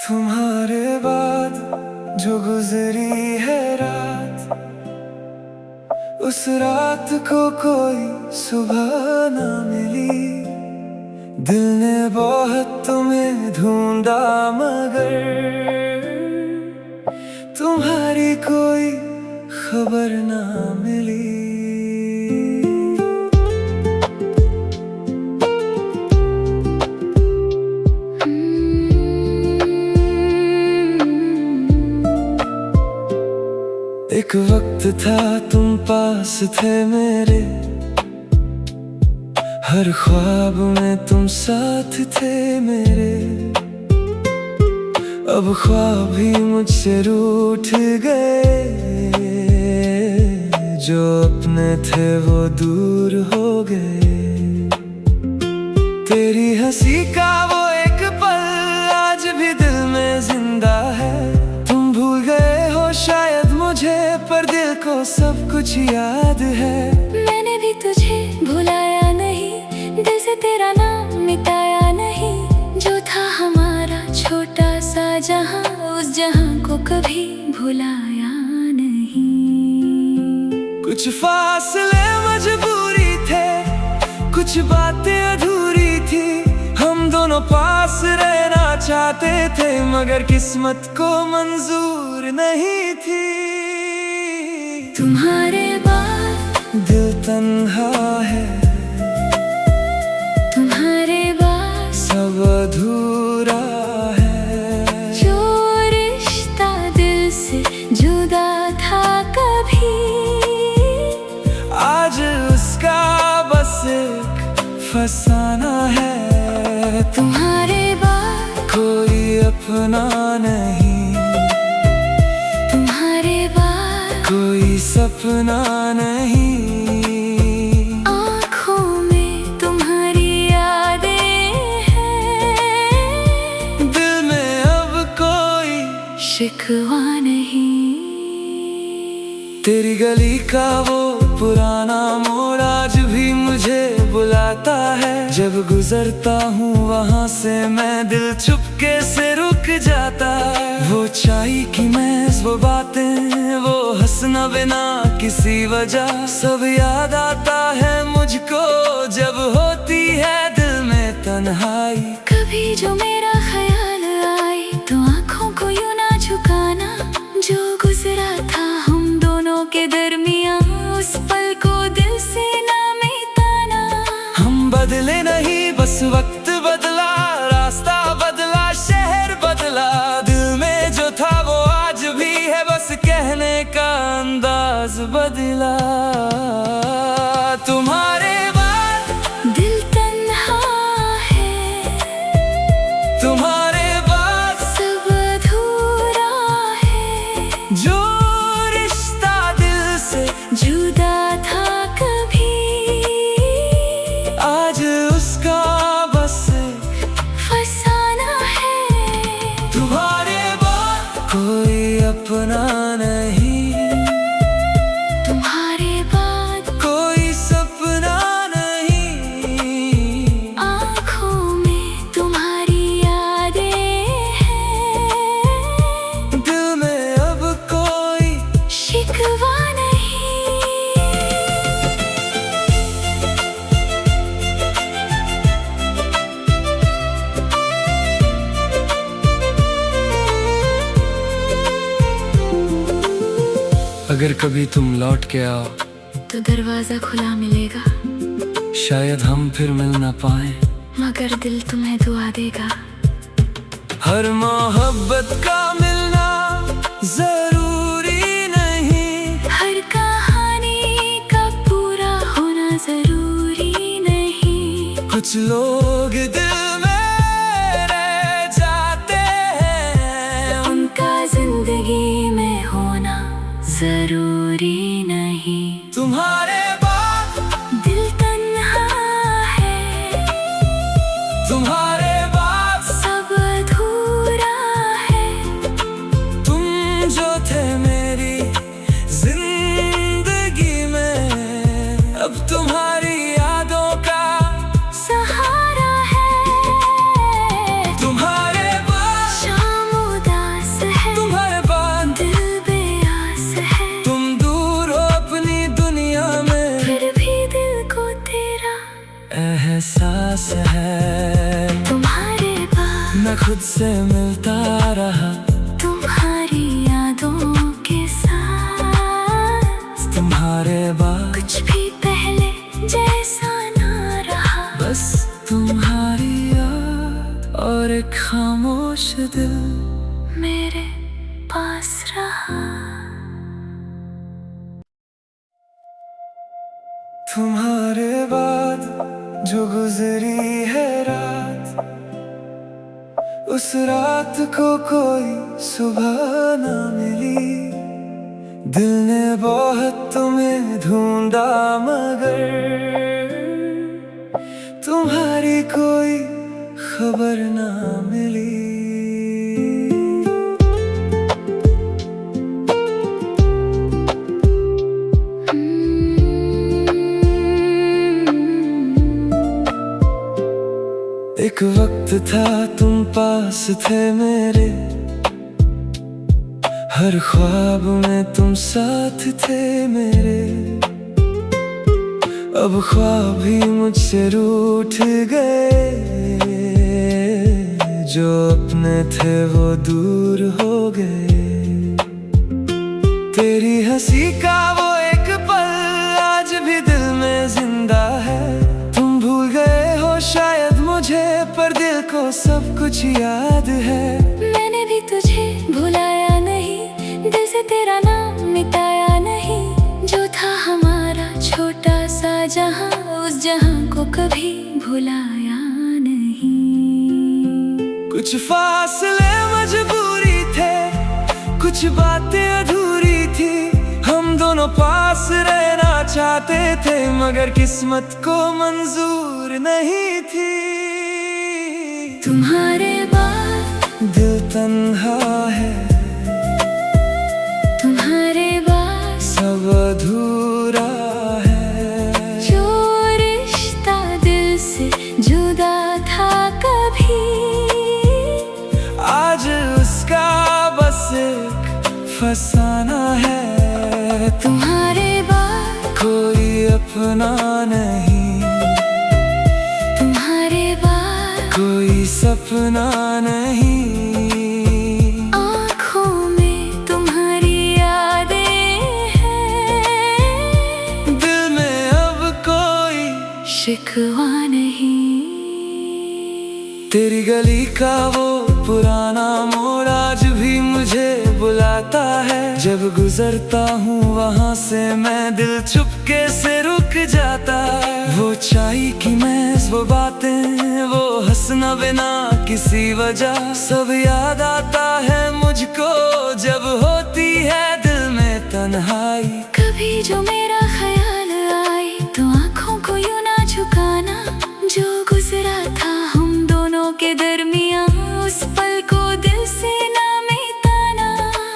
तुम्हारे बाद जो गुजरी है रात, उस रात को कोई सुबह ना मिली। दिल ने बहुत तुम्हें ढूंढा मगर तुम्हारी कोई खबर ना मिली। एक वक्त था तुम पास थे मेरे, हर ख्वाब में तुम साथ थे मेरे। अब ख्वाब भी मुझसे रूठ गए, जो अपने थे वो दूर हो गए। तेरी हंसी का वो एक पल आज भी दिल में जिंदा है। तुम भूल गए हो शायद मुझे, पर दिल को सब कुछ याद है। मैंने भी तुझे भुलाया नहीं, दिल से तेरा नाम मिटाया नहीं। जो था हमारा छोटा सा जहां, उस जहां को कभी भुलाया नहीं। कुछ फासले मजबूरी थे, कुछ बातें अधूरी थी। हम दोनों पास रहना चाहते थे, मगर किस्मत को मंजूर नहीं थी। तुम्हारे बाद दिल तन्हा है, तुम्हारे बाद सब अधूरा है। जो रिश्ता दिल से जुदा था कभी, आज उसका बस एक फसाना है। तुम्हारे बाद कोई अपना नहीं, तुम्हारे बाद कोई सपना नहीं। आँखों में तुम्हारी यादें हैं, दिल में अब कोई शिकवा नहीं। तेरी गली का वो पुराना मोड़ आज भी मुझे बुलाता है। जब गुजरता हूँ वहाँ से मैं, दिल चुपके से रुक जाता है। वो चाय की मेज, वो बातें, वो हंसना बिना किसी वजह, सब याद आता है मुझको जब होती है दिल में तन्हाई। कभी जो मेरा ख्याल आए तो आँखों को यूं ना झुकाना। जो गुजरा था हम दोनों के दरमियाँ, उस पल को दिल से ना मिटाना। हम बदले नहीं, बस वक्त बदला, रास्ता बदला, शहर बदला। दिल में जो था वो आज भी है, बस कहने का अंदाज बदला। तुम्हारे बाद दिल तन्हा है, तुम्हारे बाद सब अधूरा है। जो रिश्ता दिल से जुदा था कभी, आज उसका बस एक फसाना है। तुम्हारे बाद कोई अपना नहीं, तुम्हारे बाद कोई सपना नहीं। आँखों में तुम्हारी यादें हैं, दिल में अब कोई शिकवा नहीं। अगर कभी तुम लौट के आओ तो दरवाजा खुला मिलेगा, शायद हम फिर मिल ना पाए, मगर दिल तुम्हें दुआ देगा। हर मोहब्बत का मिलना जरूरी नहीं, हर कहानी का पूरा होना जरूरी नहीं। कुछ लोग दिल में रह जाते हैं, उनका जिंदगी में होना जरूरी नहीं। तुम्हारे बाद दिल तन्हा है, तुम्हारे बाद सब अधूरा है। तुम जो थे मेरी जिंदगी में, अब तुम्हारी यादों का सहारा खुद से मिलता रहा, तुम्हारी यादों के साथ। तुम्हारे बाद कुछ भी पहले जैसा ना रहा, बस तुम्हारी याद और एक खामोश दिल मेरे पास रहा। तुम्हारे बाद जो गुजरी है रात, उस रात को कोई सुबह ना मिली। दिल ने बहुत तुम्हें ढूंढा मगर तुम्हारी कोई खबर ना मिली। एक वक्त था तुम पास थे मेरे, हर ख्वाब में तुम साथ थे मेरे। अब ख्वाब भी मुझसे रूठ गए, जो अपने थे वो दूर हो गए। तेरी हंसी का वो एक पल आज भी दिल में जिंदा है। तुम भूल गए हो शायद मुझे, पर दिल को सब कुछ याद है। मैंने भी तुझे भुलाया नहीं, दिल से तेरा नाम मिटाया नहीं। जो था हमारा छोटा सा जहां, उस जहां को कभी भुलाया नहीं। कुछ फासले मजबूरी थे, कुछ बातें अधूरी थी। हम दोनों पास रहना चाहते थे, मगर किस्मत को मंजूर नहीं थी। तुम्हारे बाद दिल तन्हा है, तुम्हारे बाद सब अधूरा है। जो रिश्ता दिल से जुदा था कभी, आज उसका बस एक फसाना है। तुम्हारे बाद कोई अपना नहीं, तुम्हारे बाद कोई सपना नहीं। आँखों में तुम्हारी यादें हैं, दिल में अब कोई शिकवा नहीं। तेरी गली का वो पुराना मोड़ आज भी मुझे बुलाता है। जब गुजरता हूँ वहाँ से मैं, दिल चुपके से रुक जाता है। वो चाय की मेज, वो बातें, वो हंसना बिना किसी वजह, सब याद आता है मुझको जब होती है दिल में तन्हाई। कभी जो मेरा ख्याल आए तो आँखों को यूं ना झुकाना। जो गुजरा था हम दोनों के दरमियाँ, उस पल को दिल से ना मिटाना।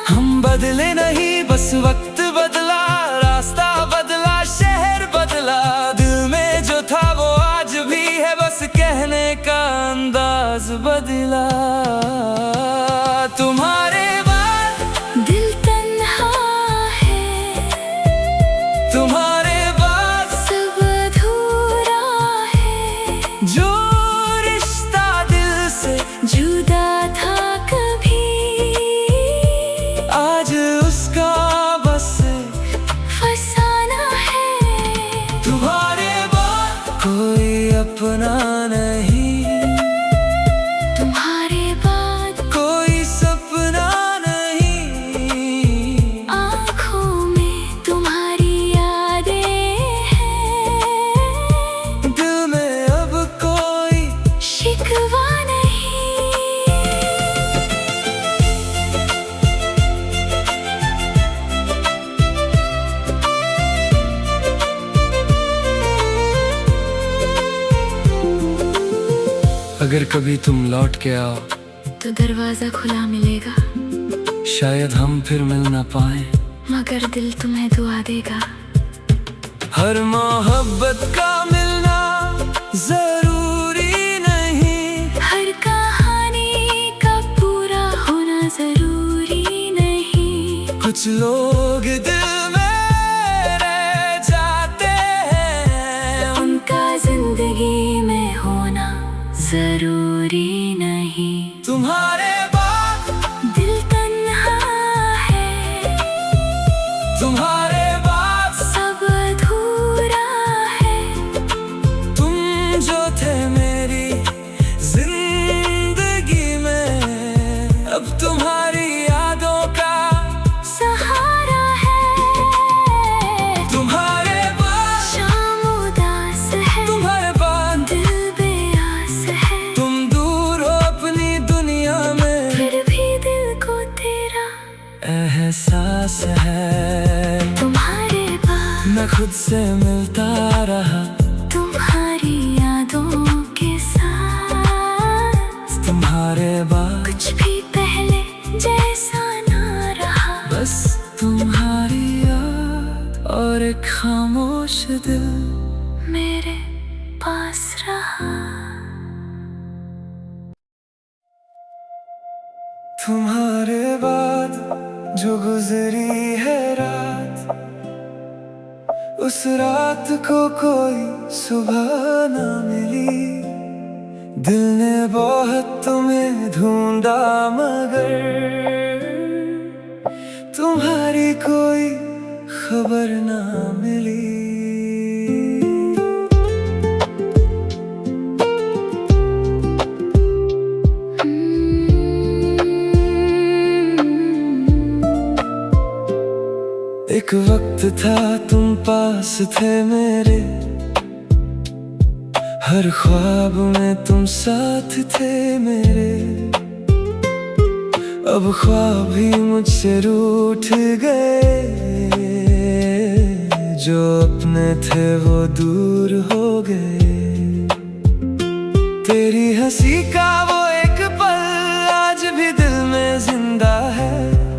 हम बदले नहीं, बस वक्त बदला, रास्ता बदला, शहर बदला। दिल में जो था वो आज भी है, बस कहने का अंदाज बदला। तुम्हारे बाद दिल तन्हा है, तुम्हारे बाद सब अधूरा है। जो रिश्ता दिल से जुदा था कभी, आज उसका बस फसाना है। तुम्हारे बाद कोई अपना नहीं, तुम्हारे बाद कोई सपना नहीं। आँखों में तुम्हारी यादें हैं, दिल में अब कोई शिकवा नहीं। अगर कभी तुम लौट के आओ तो दरवाजा खुला मिलेगा, शायद हम फिर मिल ना पाए, मगर दिल तुम्हें दुआ देगा। हर मोहब्बत का मिलना जरूरी नहीं, हर कहानी का पूरा होना जरूरी नहीं। कुछ लोग दिल में रह जाते हैं, उनका जिंदगी में होना जरूरी नहीं। तुम्हारे बाद दिल तन्हा है, तुम्हारे बाद सब अधूरा है। तुम जो थे मेरी जिंदगी में, अब तुम्हारी यादों का सहारा है। तुम्हारे बाद शाम उदास है, तुम्हारे बाद दिल बेआस है। तुम दूर हो अपनी दुनिया में, फिर भी दिल को तेरा एहसास है। तुम्हारे बाद मैं खुद से मिलता रहा तुम्हारी यादों के साथ। तुम्हारे बाद कुछ भी पहले जैसा ना रहा, बस तुम्हारी याद और एक खामोश दिल मेरे पास रहा। तुम्हारे बाद जो गुजरी है रात, उस रात को कोई सुबह ना मिली। दिल ने बहुत तुम्हें ढूंढा मगर तुम्हारी कोई खबर ना मिली। एक वक्त था तुम पास थे मेरे, हर ख्वाब में तुम साथ थे मेरे। अब ख्वाब भी मुझसे रूठ गए, जो अपने थे वो दूर हो गए। तेरी हंसी का वो एक पल आज भी दिल में जिंदा है।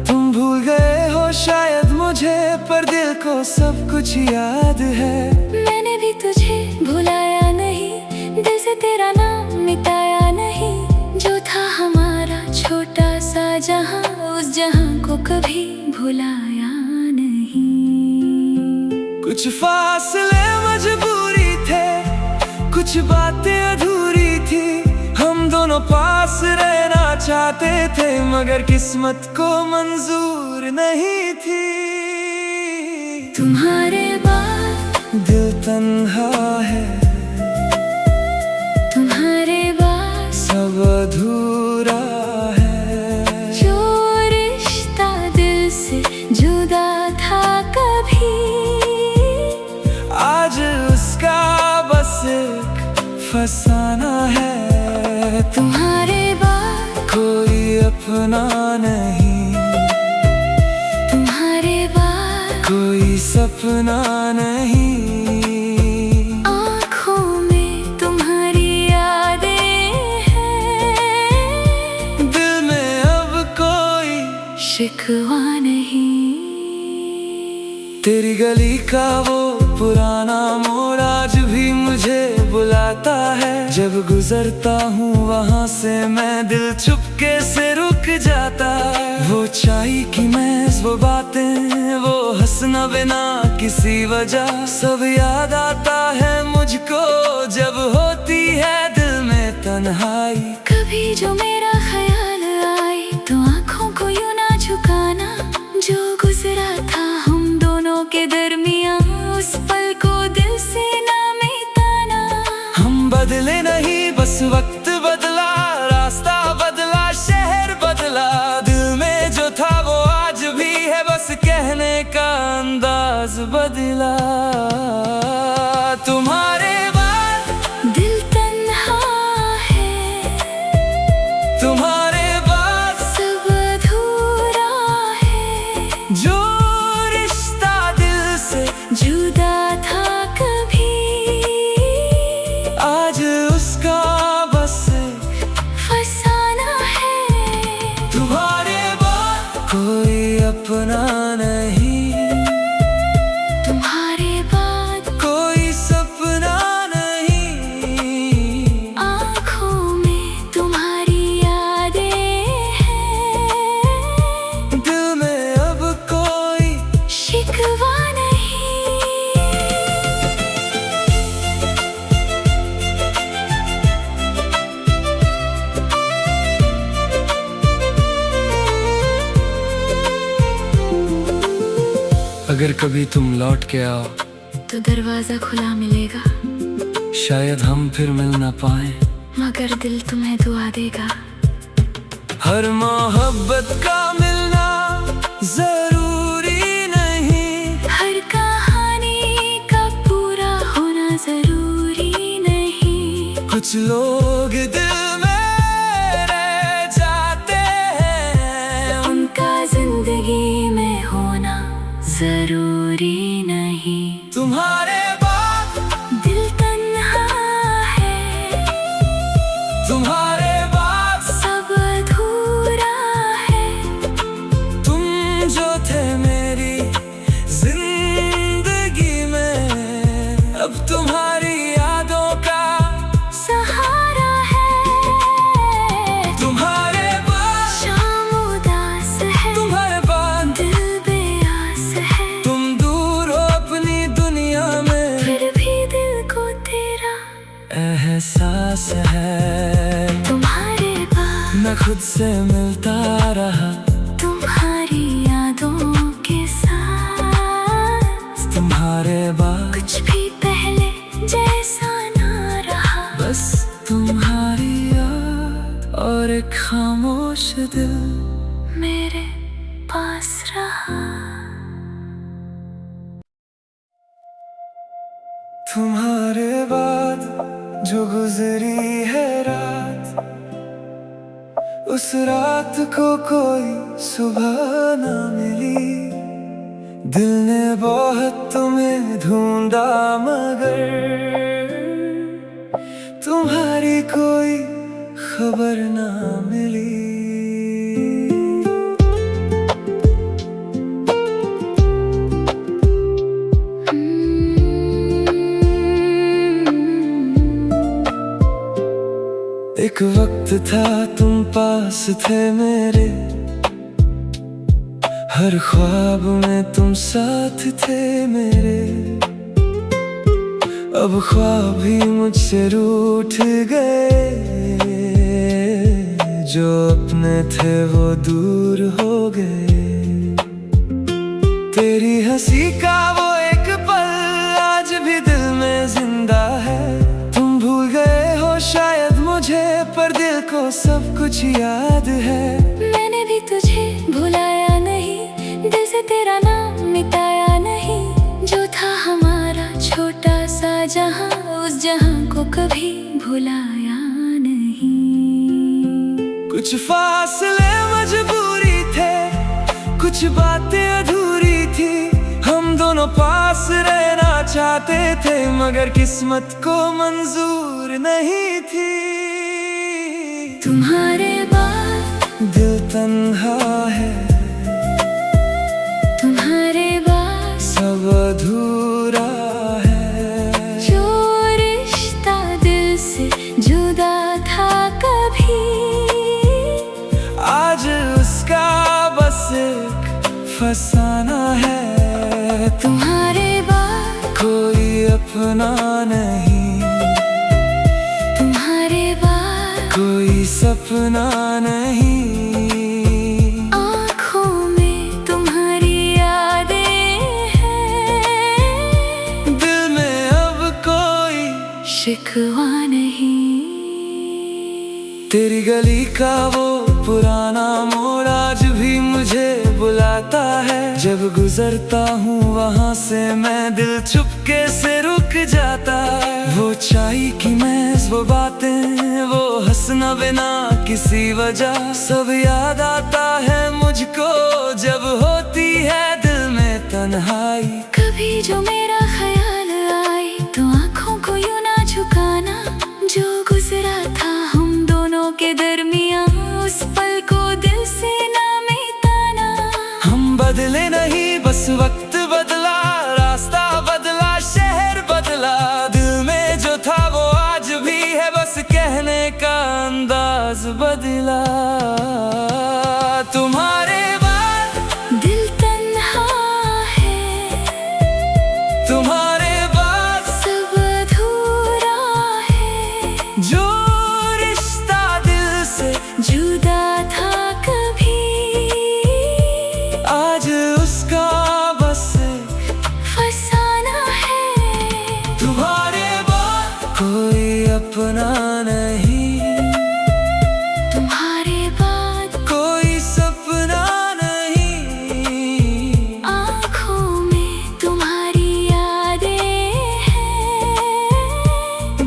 तुम भूल गए हो शायद मुझे, पर दिल को सब कुछ याद है। मैंने भी तुझे भुलाया नहीं, दिल से तेरा नाम मिटाया नहीं। जो था हमारा छोटा सा जहां, उस जहां को कभी भुलाया नहीं। कुछ फासले मजबूरी थे, कुछ बातें अधूरी थी। हम दोनों पास रहना चाहते थे, मगर किस्मत को मंजूर नहीं थी। तुम्हारे बाद दिल तन्हा है, तुम्हारे बाद सब अधूरा है। जो रिश्ता दिल से जुदा था कभी, आज उसका बस एक फसाना है। तुम्हारे बाद कोई अपना नहीं, तुम्हारे बाद कोई सपना नहीं। आँखों में तुम्हारी यादें हैं, दिल में अब कोई शिकवा नहीं। तेरी गली का वो पुराना मोड़ आज भी मुझे बुलाता है। जब गुजरता हूँ वहाँ से मैं, दिल चुपके से रुक जाता है। वो चाय की मेज, वो बातें, वो हंसना बिना किसी वजह, सब याद आता है मुझको जब होती है दिल में तन्हाई। कभी जो मेरा ख्याल आए तो आँखों को यूं ना झुकाना। जो गुजरा था हम दोनों के दरमियाँ, उस पल को दिल से ना मिटाना। हम बदले नहीं, बस वक्त बदला, रास्ता बदला, शहर बदला। दिल में जो था वो आज भी है, बस कहने का अंदाज बदला। तुम्हारे बाद दिल तन्हा है, अगर कभी तुम लौट के आओ तो दरवाजा खुला मिलेगा, शायद हम फिर मिल ना पाए, मगर दिल तुम्हें दुआ देगा। हर मोहब्बत का मिलना जरूरी नहीं, हर कहानी का पूरा होना जरूरी नहीं। कुछ लोग दिल में रह जाते हैं, उनका जिंदगी में होना जरूरी नहीं। तुम्हारे बाद दिल तन्हा है, तुम्हारे बाद सब अधूरा है। तुम जो थे मेरी जिंदगी में, अब तुम्हारी यादों का सहारा है। तुम्हारे बाद शाम उदास है, तुम्हारे बाद दिल बेआस है। तुम दूर हो अपनी दुनिया में, फिर भी दिल को तेरा एहसास है। तुम्हारे बाद मैं खुद से मिलता रहा, तुम्हारी यादों के साथ। तुम्हारे बाद कुछ भी पहले जैसा ना रहा, बस तुम्हारी याद और एक खामोश दिल मेरे पास रहा। तुम्हारे बाद जो गुजरी है रात, उस रात को कोई सुबह ना मिली। दिल ने बहुत तुम्हें ढूंढा मगर तुम्हारी कोई खबर ना मिली। एक वक्त था तुम पास थे मेरे, हर ख्वाब में तुम साथ थे मेरे। अब ख्वाब भी मुझसे रूठ गए, जो अपने थे वो दूर हो गए। तेरी हंसी का वो एक पल आज भी दिल में जिंदा है। तुम भूल गए हो शायद मुझे, पर दिल को सब कुछ याद है। मैंने भी तुझे भुलाया नहीं, दिल से तेरा नाम मिटाया नहीं। जो था हमारा छोटा सा जहां, उस जहां को कभी भुलाया नहीं। कुछ फासले मजबूरी थे, कुछ बातें अधूरी थी। हम दोनों पास रहना चाहते थे, मगर किस्मत को मंजूर नहीं थी। तुम्हारे बाद दिल तन्हा है, तुम्हारे बाद सब अधूरा है। जो रिश्ता दिल से जुदा था कभी, आज उसका बस एक फसाना है। तुम्हारे बाद कोई अपना नहीं, तुम्हारे बाद कोई सपना नहीं। आँखों में तुम्हारी यादें हैं, दिल में अब कोई शिकवा नहीं। तेरी गली का वो पुराना मोड़ आज भी मुझे बुलाता है। जब गुजरता हूँ वहाँ से मैं, दिल चुपके से रुक जाता है। वो चाय की मेज, वो बातें, वो हंसना बिना किसी वजह, सब याद आता है मुझको जब होती है दिल में तन्हाई। कभी जो मेरा ख्याल आए तो आँखों को यूं ना झुकाना। जो गुजरा था हम दोनों के दरमियाँ, उस पल को दिल से ना मिटाना। हम बदले नहीं, बस वक्त बदला, रास्ता बदला, शहर बदला। दिल में जो था वो आज भी है, बस कहने का अंदाज बदला। तुम्हारे बाद दिल तन्हा है, तुम्हारे बाद सब अधूरा है। जो रिश्ता दिल से जुदा था कभी, आज उसका बस तुम्हारे बाद कोई सपना नहीं, आँखों में तुम्हारी यादें हैं,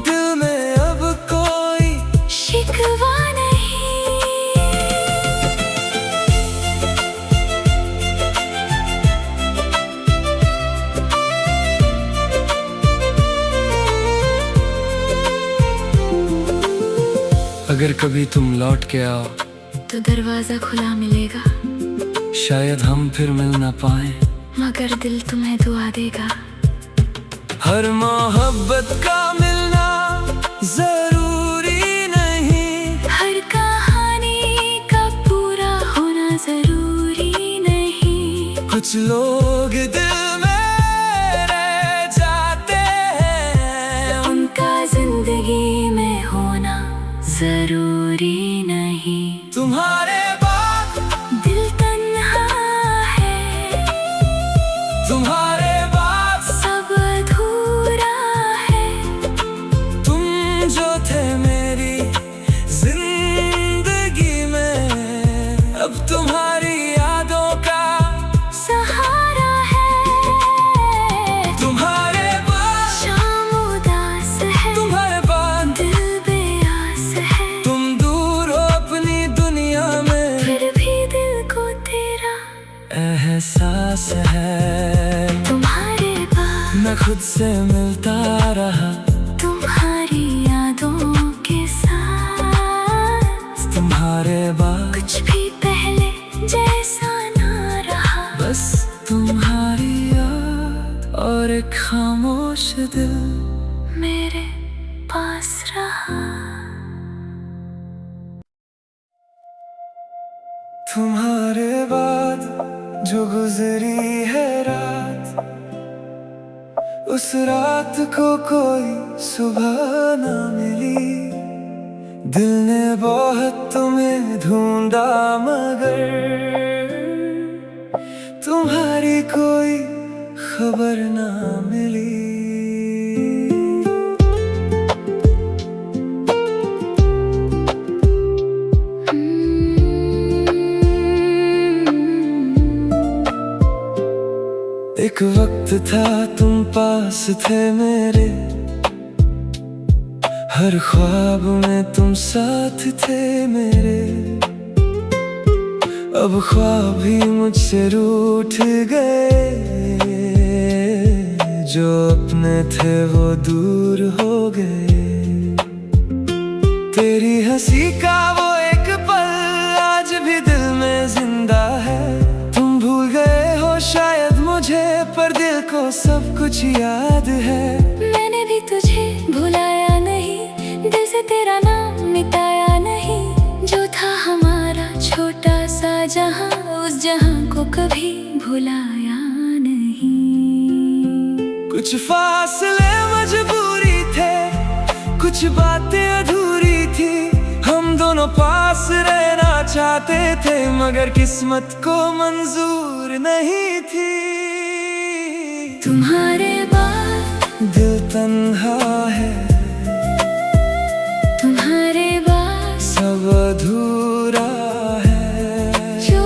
दिल में अब कोई शिकवा नहीं। अगर कभी तुम लौट के आओ तो दरवाजा खुला मिलेगा, शायद हम फिर मिल ना पाए, मगर दिल तुम्हें दुआ देगा। हर मोहब्बत का मिलना जरूरी नहीं, हर कहानी का पूरा होना जरूरी नहीं। कुछ लोग दिल में रह जाते हैं, उनका जिंदगी में होना जरूरी नहीं। तुम्हारे बाद दिल तन्हा है, तुम्हारे बाद सब अधूरा है। तुम जो थे मेरी जिंदगी में, अब तुम्हारी यादों का सहारा है। तुम्हारे बाद शाम उदास है, तुम्हारे बाद दिल बेआस है, तुम दूर हो अपनी दुनिया में, फिर भी दिल को तेरा एहसास है। तुम्हारे बाद मैं खुद से मिलता रहा तुम्हारी यादों के साथ, तुम्हारे बाद कुछ भी पहले जैसा ना रहा। बस तुम्हारी याद और एक खामोश दिल मेरे पास रहा। तुम्हारे बाद जो गुजरी है रात, उस रात को कोई सुबह ना मिली, दिल ने बहुत तुम्हें ढूंढा मगर तुम्हारी कोई खबर ना मिली। एक वक्त था तुम पास थे मेरे, हर ख्वाब में तुम साथ थे मेरे, अब ख्वाब भी मुझसे रूठ गए, जो अपने थे वो दूर हो गए। तेरी हंसी का वो एक पल आज भी दिल में जिंदा है, तुम भूल गए हो शायद मुझे पर दिल को सब कुछ याद है। मैंने भी तुझे भुलाया नहीं, दिल से तेरा नाम मिटाया नहीं, जो था हमारा छोटा सा जहां, उस जहां को कभी भुलाया नहीं। कुछ फासले मजबूरी थे, कुछ बातें अधूरी थी, हम दोनों पास रहना चाहते थे, मगर किस्मत को मंजूर नहीं थी। तुम्हारे बाद दिल तन्हा है, तुम्हारे बाद सब अधूरा है, जो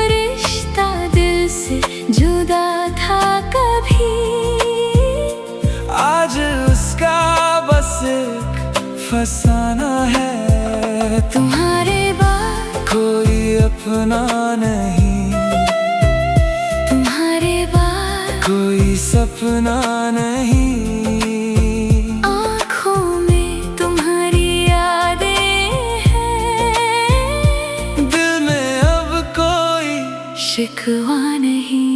रिश्ता दिल से जुदा था कभी, आज उसका बस एक फसाना है। तुम्हारे बाद कोई अपना नहीं, तुम्हारे बाद कोई सपना नहीं, आँखों में तुम्हारी यादें हैं, दिल में अब कोई शिकवा नहीं।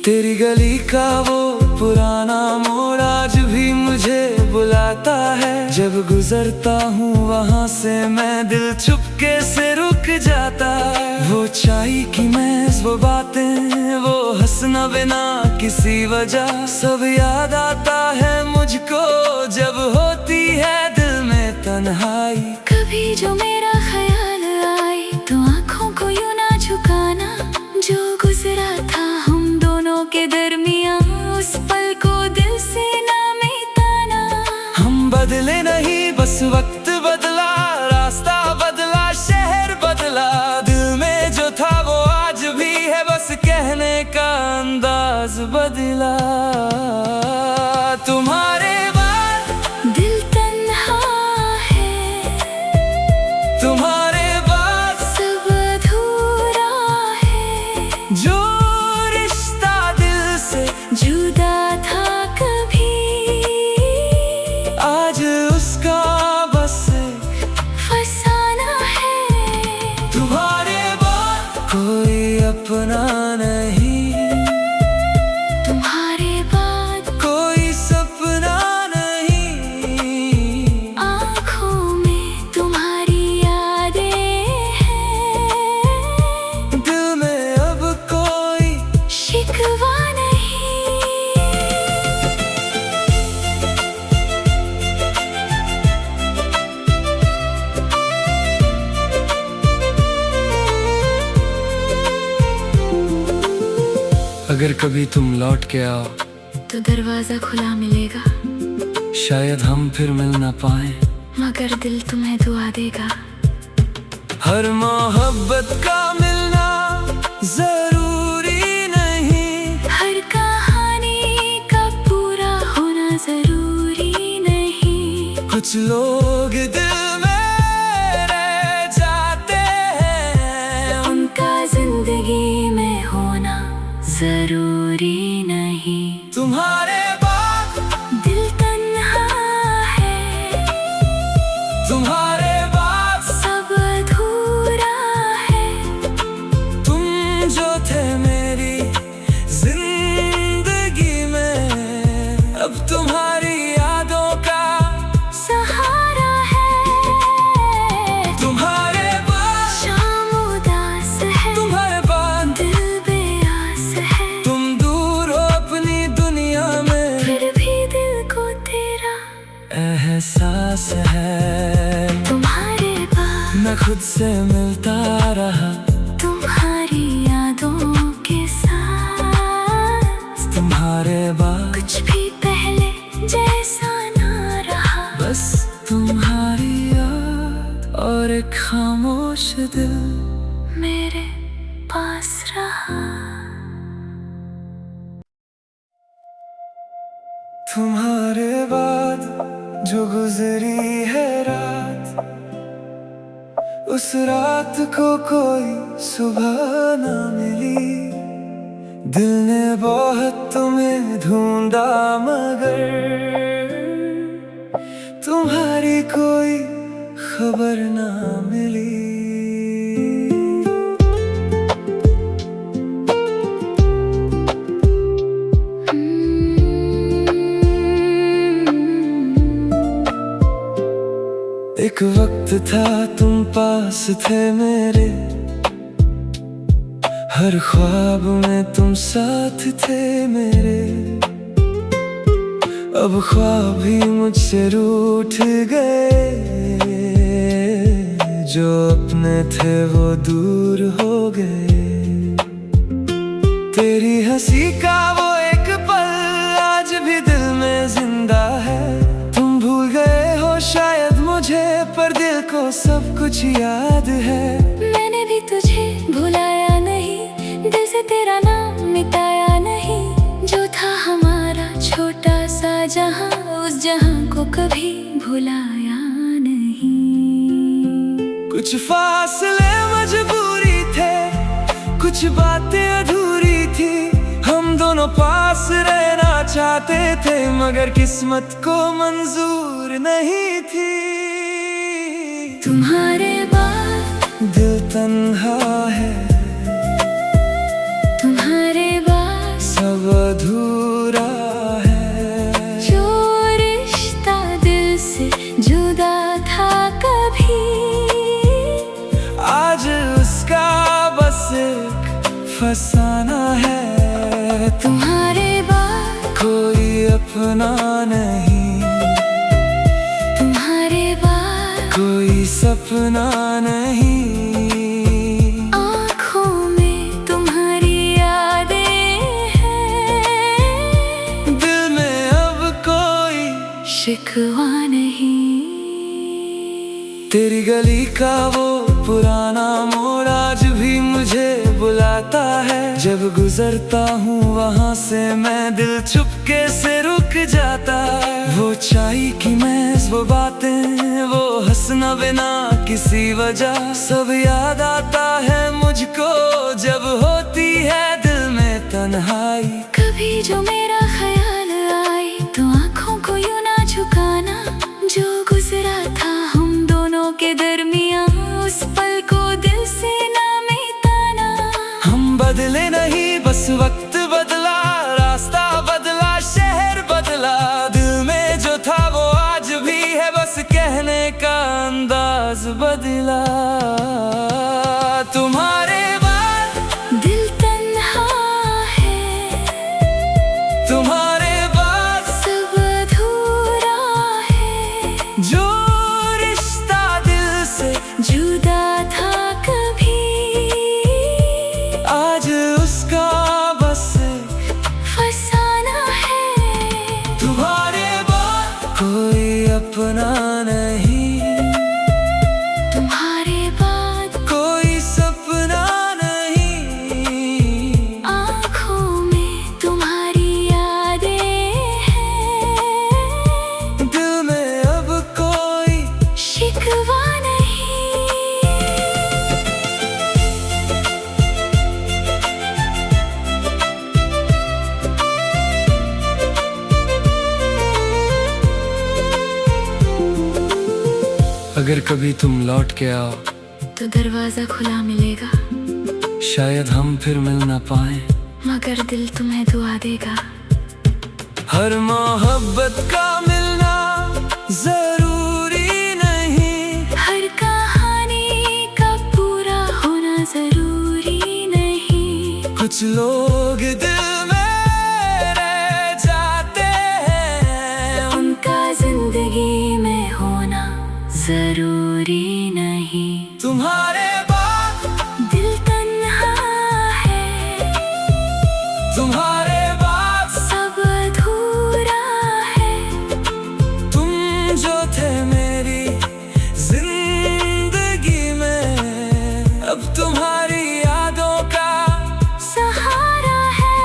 तेरी गली का वो पुराना मोड़ आज भी मुझे बुलाता है, जब गुजरता हूँ वहाँ से मैं दिल चुपके से रुक जाता। वो चाय की मेज, वो बातें, वो हंसना बिना किसी वजह, सब याद आता है मुझको जब होती है दिल में तन्हाई। कभी जो मेरा ख्याल आए तो आँखों को यूं ना झुकाना, जो गुजरा था हम दोनों के दरमियाँ, उस पल को दिल से ना मिटाना। हम बदले नहीं, बस वक्त बदला, रास्ता अगर कभी तुम लौट के आओ तो दरवाजा खुला मिलेगा, शायद हम फिर मिल ना पाए, मगर दिल तुम्हें दुआ देगा। हर मोहब्बत का मिलना जरूरी नहीं, हर कहानी का पूरा होना जरूरी नहीं। कुछ लोग दिल में रह जाते हैं, उनका जिंदगी में होना जरूरी नहीं। तुम्हारे बाद दिल तन्हा है, तुम्हारे बाद सब अधूरा है। तुम जो थे मेरी जिंदगी में, अब तुम्हारी यादों का सहारा है। तुम्हारे बाद शाम उदास है, तुम्हारे बाद दिल बेआस है। तुम दूर हो अपनी दुनिया में, फिर भी दिल को तेरा एहसास है। तुम्हारे बाद मैं खुद से मिलता रहा, तुम्हारी यादों के साथ। तुम्हारे बाद कुछ भी पहले जैसा ना रहा, बस तुम्हारी याद और एक खामोश दिल मेरे पास रहा। तुम्हारे बाद जो गुजरी है रात, उस रात को कोई सुबह ना मिली। दिल ने बहुत तुम्हें ढूंढा मगर तुम्हारी कोई खबर ना मिली। एक वक्त था तुम पास थे मेरे, हर ख्वाब में तुम साथ थे मेरे। अब ख्वाब भी मुझसे रूठ गए, जो अपने थे वो दूर हो गए। तेरी हंसी का वो एक पल आज भी दिल में जिंदा है। तुम भूल गए हो शायद मुझे, पर दिल को सब कुछ याद है। मैंने भी तुझे भुलाया नहीं, दिल से तेरा नाम मिटाया नहीं। जो था हमारा छोटा सा जहां, उस जहां को कभी भुलाया नहीं। कुछ फासले मजबूरी थे, कुछ बातें अधूरी थी। हम दोनों पास रहना चाहते थे, मगर किस्मत को मंजूर नहीं थी। तुम्हारे बाद दिल तन्हा है, तुम्हारे बाद सब अधूरा है। जो रिश्ता दिल से जुदा था कभी, आज उसका बस एक फसाना है। तुम्हारे बाद कोई अपना नहीं, तुम्हारे बाद कोई सपना नहीं। आँखों में तुम्हारी यादें हैं, दिल में अब कोई शिकवा नहीं। तेरी गली का वो पुराना मोड़ आज भी मुझे बुलाता है। जब गुजरता हूँ वहाँ से मैं, दिल चुपके से रुक जाता है। वो चाय की मेज, वो बातें, वो हंसना बिना किसी वजह, सब याद आता है मुझको जब होती है दिल में तन्हाई। कभी जो मेरा ख्याल आए तो आँखों को यूं ना झुकाना। जो गुजरा था हम दोनों के दरमियाँ, उस पल को दिल से ना मिटाना। हम बदले नहीं, बस वक्त बदला, रास्ता बदला, शहर बदला। दिल में जो था वो आज भी है, बस कहने का अंदाज बदला। तुम्हारे बाद दिल तन्हा है, तुम्हारे बाद सब अधूरा है। जो रिश्ता दिल से जुदा था कभी, आज उसका बस एक अगर कभी तुम लौट के आओ तो दरवाजा खुला मिलेगा, शायद हम फिर मिल ना पाए, मगर दिल तुम्हें दुआ देगा। हर मोहब्बत का मिलना जरूरी नहीं, हर कहानी का पूरा होना जरूरी नहीं। कुछ लोग दिल में रह जाते हैं, उनका जिंदगी में होना जरूरी नहीं। तुम्हारे बाद दिल तन्हा है, तुम्हारे बाद सब अधूरा है। तुम जो थे मेरी जिंदगी में, अब तुम्हारी यादों का सहारा है।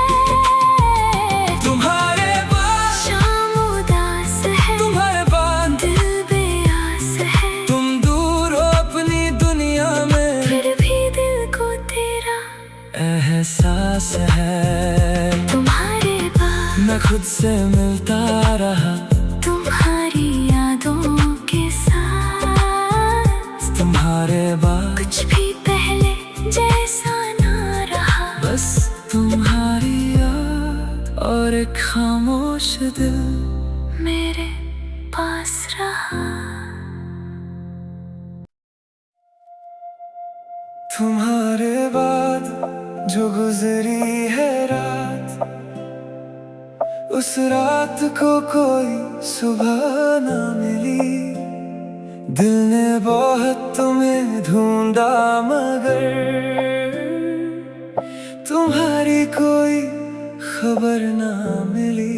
तुम्हारे बाद शाम उदास है, तुम्हारे बाद दिल बेआस है। तुम दूर हो अपनी दुनिया में, फिर भी दिल को तेरा एहसास है। तुम्हारे बाद मैं खुद से मिलता रहा, तुम्हारी यादों के साथ। तुम्हारे बाद कुछ भी पहले जैसा ना रहा, बस तुम्हारी याद और एक खामोश दिल मेरे पास रहा। तुम्हारे बाद जो गुजरी है रात, उस रात को कोई सुबह ना मिली। दिल ने बहुत तुम्हें ढूंढा मगर तुम्हारी कोई खबर ना मिली।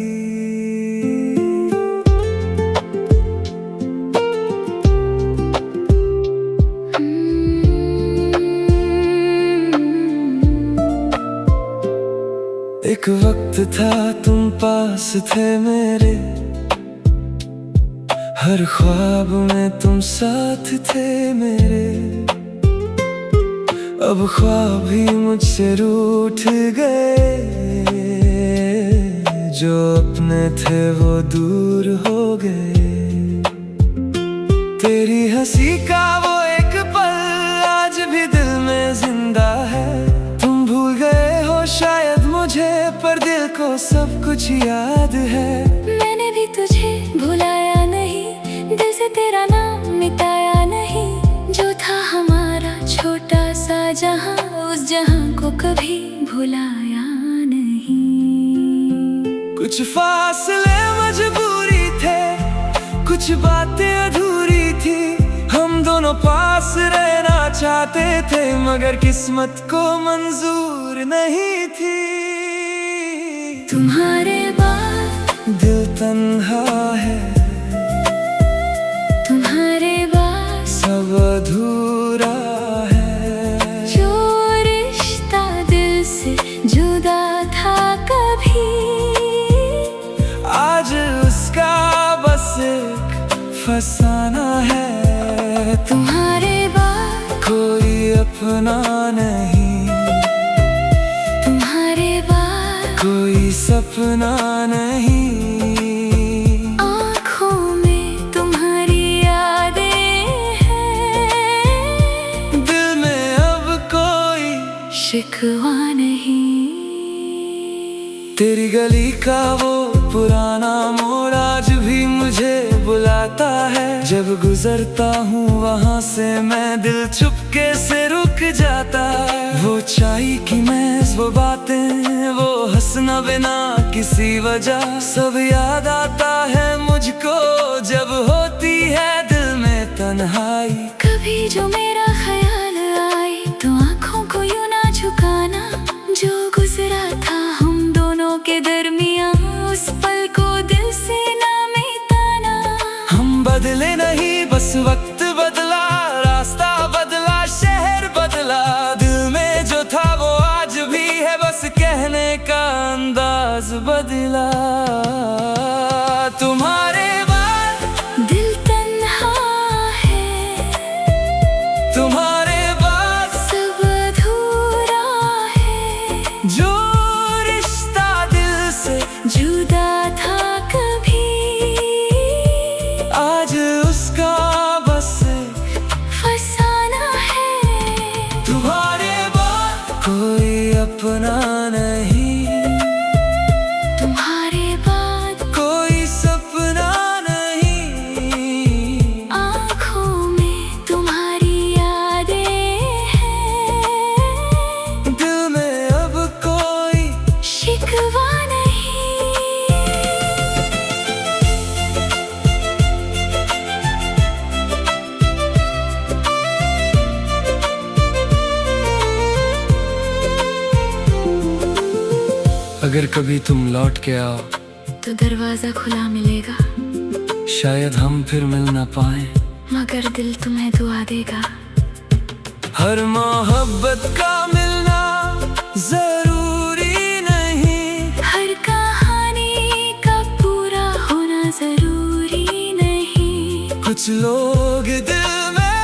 एक वक्त था तुम पास थे मेरे, हर ख्वाब में तुम साथ थे मेरे। अब ख्वाब भी मुझसे रूठ गए, जो अपने थे वो दूर हो गए। तेरी हंसी का वो एक पल आज भी दिल में जिंदा है। तुम भूल गए हो शायद मुझे, पर दिल को सब कुछ याद है। मैंने भी तुझे भुलाया नहीं, दिल से तेरा नाम मिटाया नहीं। जो था हमारा छोटा सा जहां, उस जहां को कभी भुलाया नहीं। कुछ फासले मजबूरी थे, कुछ बातें अधूरी थी। हम दोनों पास रहना चाहते थे, मगर किस्मत को मंजूर नहीं थी। तुम्हारे बाद दिल तन्हा है, तुम्हारे बाद सब अधूरा है। जो रिश्ता दिल से जुदा था कभी, आज उसका बस एक फसाना है। तुम्हारे बाद कोई अपना नहीं, तुम्हारे बाद कोई सपना नहीं। आँखों में तुम्हारी यादें हैं, दिल में अब कोई शिकवा नहीं। तेरी गली का वो पुराना मोड़ आज भी मुझे बुलाता है। जब गुजरता हूँ वहाँ से मैं, दिल चुपके से रुक जाता है। वो चाय की मेज, वो बातें, वो हंसना बिना किसी वजह, सब याद आता है मुझको जब होती है दिल में तन्हाई। कभी जो मेरा ख्याल आए तो आँखों को यूं ना झुकाना। जो गुजरा था हम दोनों के दरमियाँ, उस पल को दिल से ना मिटाना। हम बदले नहीं, बस वक्त बदला, रास्ता बदला, शहर बदला। दिल में जो था वो आज भी है, बस कहने का अंदाज बदला। तुम्हारे बाद दिल तन्हा है, अपना नहीं, तुम्हारे बाद कोई सपना नहीं। आँखों में तुम्हारी यादें हैं, दिल में अब कोई शिकवा नहीं। अगर कभी तुम लौट के आओ तो दरवाजा खुला मिलेगा, शायद हम फिर मिल ना पाए, मगर दिल तुम्हें दुआ देगा। हर मोहब्बत का मिलना जरूरी नहीं, हर कहानी का पूरा होना जरूरी नहीं। कुछ लोग दिल में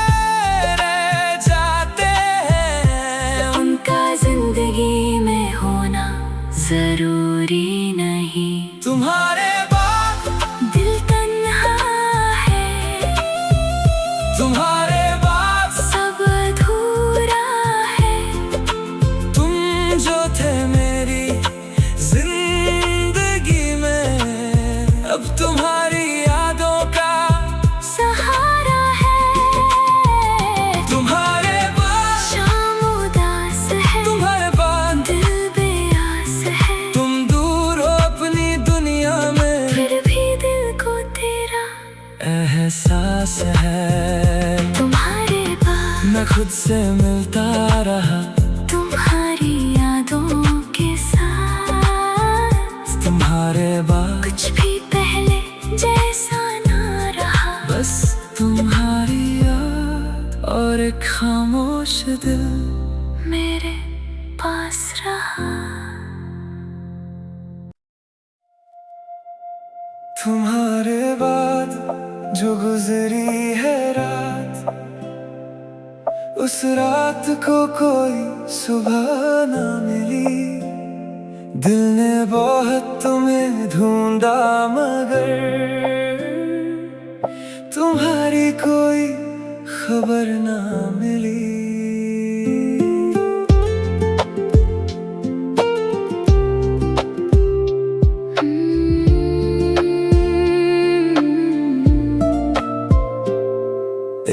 रह जाते हैं, उनका जिंदगी में होना जरूरी नहीं। तुम्हारे बाद दिल तन्हा है, तुम्हारे बाद सब अधूरा है। तुम जो थे मेरी जिंदगी में, अब तुम्हारी यादों का सहारा है। तुम्हारे बाद शाम उदास है, तुम्हारे बाद दिल बेआस है। तुम दूर हो अपनी दुनिया में, फिर भी दिल को तेरा एहसास है। तुम्हारे बाद मैं खुद से मिलता रहा, तुम्हारी यादों के साथ। तुम्हारे बाद कुछ भी पहले जैसा ना रहा, बस तुम्हारी याद और एक खामोश दिल मेरे पास रहा। तुम्हारे बाद जो गुजरी है रात, उस रात को कोई सुबह ना मिली। दिल ने बहुत तुम्हें ढूंढा मगर तुम्हारी कोई खबर ना मिली।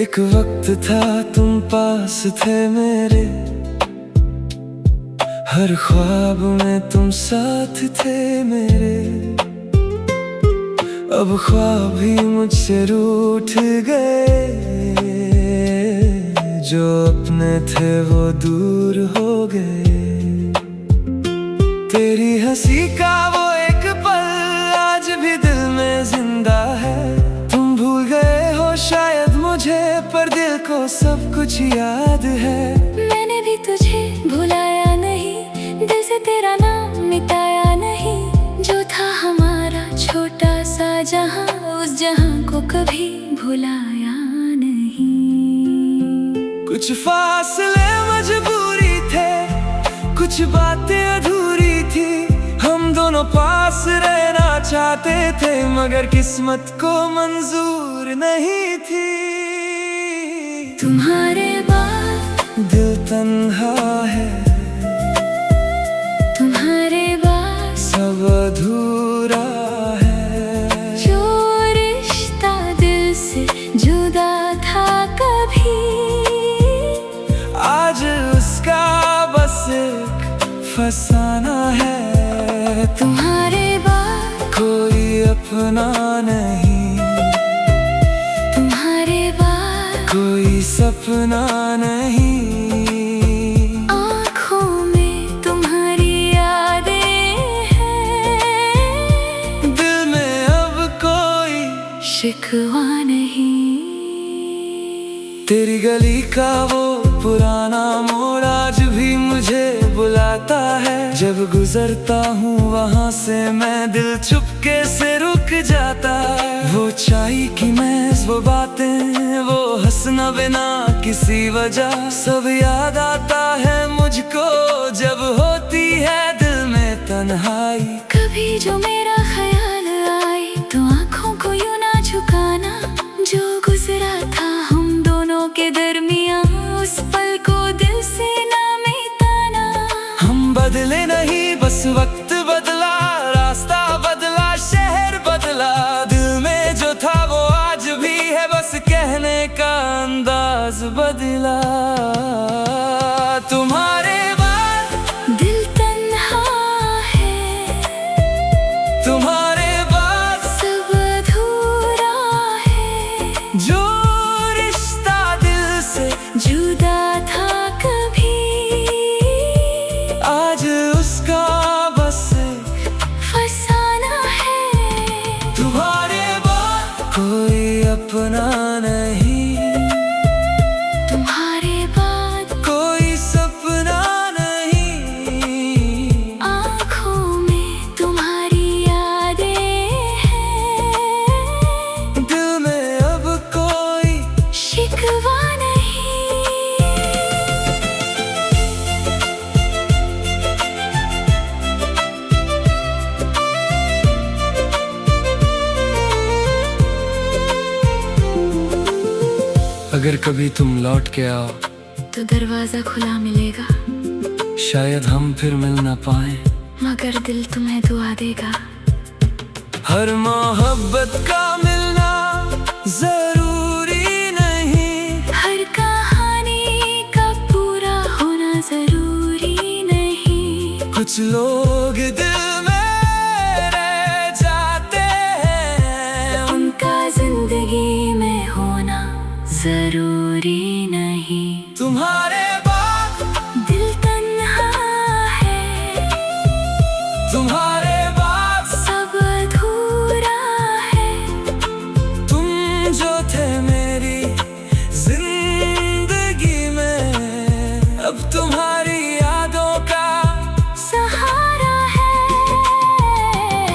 एक वक्त था तुम पास थे मेरे, हर ख्वाब में तुम साथ थे मेरे। अब ख्वाब भी मुझसे रूठ गए, जो अपने थे वो दूर हो गए। तेरी हंसी का वो एक पल आज भी दिल में जिंदा है। तुम भूल गए हो शायद मुझे, पर दिल को सब कुछ याद है। मैंने भी तुझे भुलाया नहीं, दिल से तेरा नाम मिटाया नहीं। जो था हमारा छोटा सा जहां, उस जहां को कभी भुलाया नहीं। कुछ फासले मजबूरी थे, कुछ बातें अधूरी थी। हम दोनों पास रहना चाहते थे, मगर किस्मत को मंजूर नहीं थी। तुम्हारे बाद दिल तन्हा है, तुम्हारे बाद सब अधूरा है। जो रिश्ता दिल से जुदा था कभी, आज उसका बस एक फसाना है। तुम्हारे बाद कोई अपना नहीं, तुम्हारे बाद कोई सपना नहीं। आँखों में तुम्हारी यादें हैं, दिल में अब कोई शिकवा नहीं। तेरी गली का वो पुराना मोड़ आज भी मुझे बुलाता है। जब गुजरता हूँ वहाँ से मैं, दिल चुपके से रुक जाता है। वो चाय की मेज, वो बातें, वो हंसना बिना किसी वजह, सब याद आता है मुझको जब होती है दिल में तन्हाई। कभी जो मेरा ख्याल आए तो आँखों को यूं ना झुकाना। जो गुजरा था हम दोनों के दरमियाँ, उस पल को दिल से ना मिटाना। हम बदले अगर कभी तुम लौट के आओ तो दरवाजा खुला मिलेगा, शायद हम फिर मिल ना पाए, मगर दिल तुम्हें दुआ देगा। हर मोहब्बत का मिलना जरूरी नहीं, हर कहानी का पूरा होना जरूरी नहीं। कुछ लोग दिल में रह जाते हैं, उनका जिंदगी में होना जरूरी नहीं। तुम्हारे बाद दिल तन्हा है, तुम्हारे बाद सब अधूरा है। तुम जो थे मेरी जिंदगी में, अब तुम्हारी यादों का सहारा है।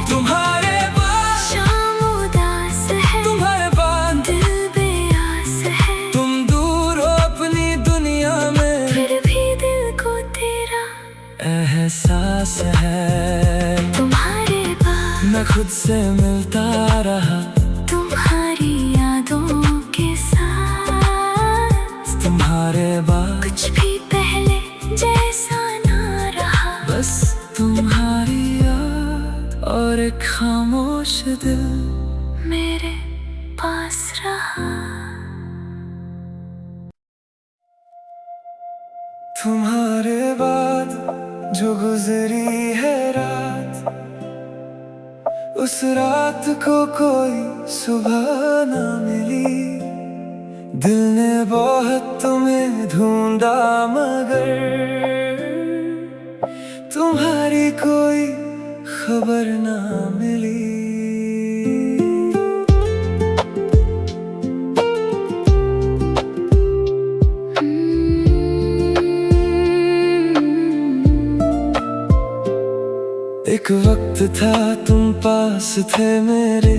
तुम्हारे बाद शाम उदास है, तुम्हारे बाद दिल बेआस है। तुम दूर हो अपनी दुनिया में, फिर भी दिल को तेरा एहसास है। तुम्हारे बाद मैं खुद से मिलता रहा, तुम्हारी यादों के साथ। तुम्हारे बाद कुछ भी पहले जैसा ना रहा, बस तुम्हारी याद और एक खामोश दिल मेरे पास रहा। तुम्हारे बाद जो गुजरी है रात, उस रात को कोई सुबह ना मिली। दिल ने बहुत तुम्हें ढूंढा मगर तुम्हारी कोई खबर ना मिली। एक वक्त था तुम पास थे मेरे,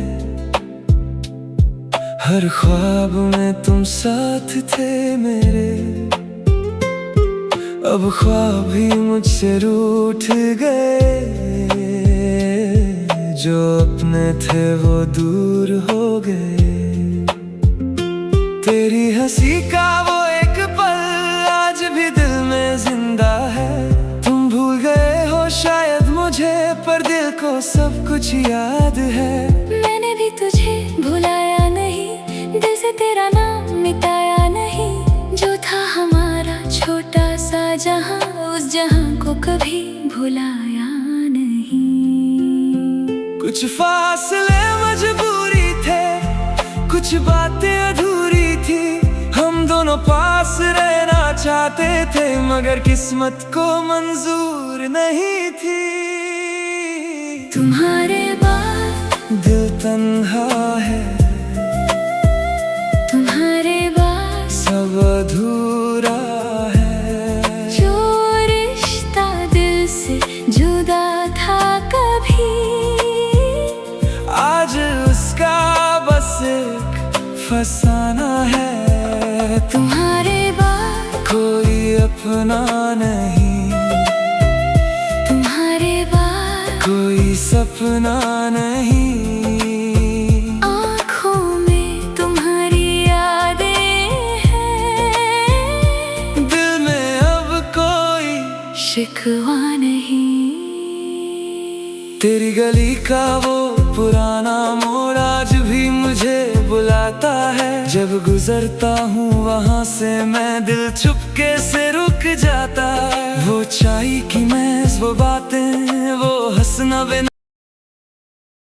हर ख्वाब में तुम साथ थे मेरे। अब ख्वाब भी मुझसे रूठ गए, जो अपने थे वो दूर हो गए। तेरी हंसी का वो एक पल आज भी दिल में जिंदा है। तुम भूल गए हो शायद मुझे, पर दिल को सब कुछ याद है। मैंने भी तुझे भुलाया नहीं, दिल से तेरा नाम मिटाया नहीं। जो था हमारा छोटा सा जहां, उस जहां को कभी भुलाया नहीं। कुछ फासले मजबूरी थे, कुछ बातें अधूरी थी। हम दोनों पास रहना चाहते थे, मगर किस्मत को मंजूर नहीं थी। तुम्हारे बाद दिल तन्हा है, तुम्हारे बाद सब अधूरा है। जो रिश्ता दिल से जुदा था कभी, आज उसका बस एक फसाना है। तुम्हारे बाद कोई अपना नहीं, तुम्हारे बाद कोई सपना नहीं। आँखों में तुम्हारी यादें हैं, दिल में अब कोई शिकवा नहीं। तेरी गली का वो पुराना मोड़ आज भी मुझे बुलाता है। जब गुजरता हूँ वहाँ से मैं, दिल चुपके से रुक जाता है। वो चाय की मेज, वो बातें, वो हंसना बिना